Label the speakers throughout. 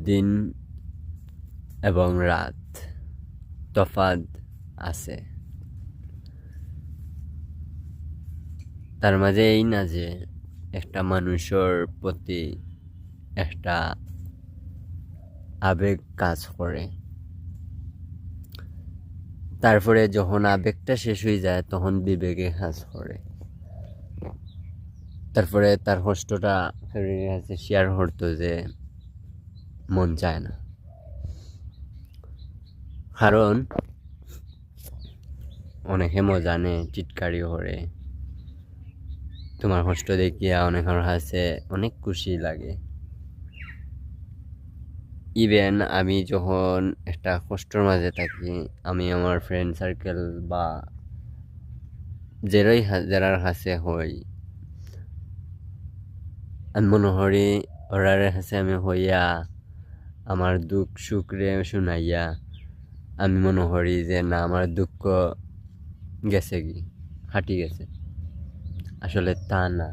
Speaker 1: দিন এবং রাত তফাৎ আছে। তার মাঝে এই না যে একটা মানুষের প্রতি একটা আবেগ কাজ করে, তারপরে যখন আবেগটা শেষ হয়ে যায় তখন বিবেকে কাজ করে। তারপরে তার কষ্টটা কাছে শেয়ার করতো যে মন চায় না, কারণ অনেকে মজা নেয়, টিটকারি করে। তোমার কষ্ট দেখিয়া অনেকের কাছে অনেক খুশি লাগে। ইভেন আমি যখন একটা কষ্টের মাঝে থাকি, আমি আমার ফ্রেন্ড সার্কেল বা যারার কাছে হই, আমি মনে করি ওরার কাছে আমি হইয়া আমার দুঃখ সুখ রে শুনাইয়া আমি মনে করি যে না, আমার দুঃখ গেছে কি হাঁটি গেছে। আসলে তা না।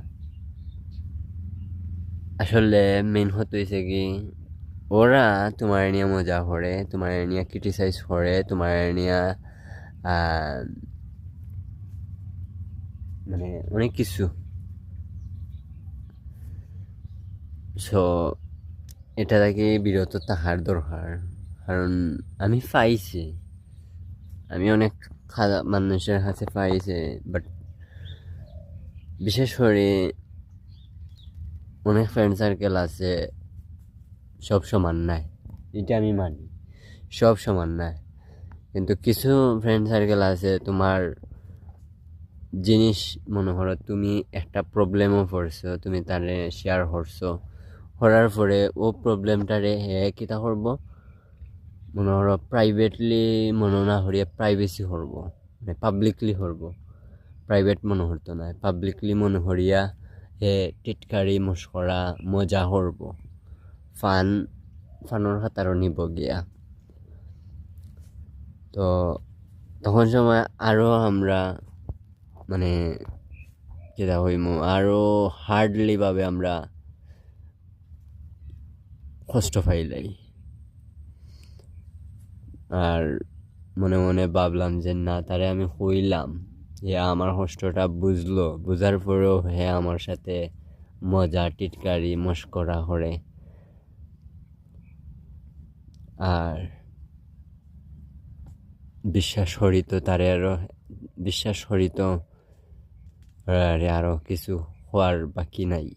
Speaker 1: আসলে মেন হতে হয়েছে কি, ওরা তোমার নিয়ে মজা করে, তোমার নিয়ে ক্রিটিসাইজ করে, তোমার নিয়ে মানে অনেক কিছু। সো এটা থেকে বিরত থাকার দরকার। কারণ আমি পাইছি, আমি অনেক মানুষের কাছে পাইছি, বাট বিশেষ করে অনেক ফ্রেন্ড সার্কেল আছে সব সমান নাই, এটা আমি মানি, সব সমান নাই। কিন্তু কিছু ফ্রেন্ড সার্কেল আছে তোমার জিনিস মনে করো তুমি একটা প্রবলেমও পড়ছো, তুমি তারে শেয়ার করছো, করার পরে ও প্রবলেমটারে হে কিতা করবো, মনে করো প্রাইভেটলি মনে না করিয়া প্রাইভেসি করবো, মানে পাবলিকলি করবো। প্রাইভেট মনে করতো না, পাবলিকলি মনে করিয়া হে টিটকারি মস্করা মজা করবো, ফানোর খাতারও নিব গিয়া। তো তখন সময় আরও আমরা মানে যেটা হইমু আরও হার্ডলি ভাবে আমরা কষ্ট পাইলাই। আর মনে মনে ভাবলাম যে না, তারে আমি হইলাম, যে আমার কষ্টটা বুঝলো, বুঝার পরেও হে আমার সাথে মজা টিটকারি মস্করা করে। আর বিশ্বাস করিত তারে, আরো বিশ্বাস করিত আরো কিছু হওয়ার বাকি নাই।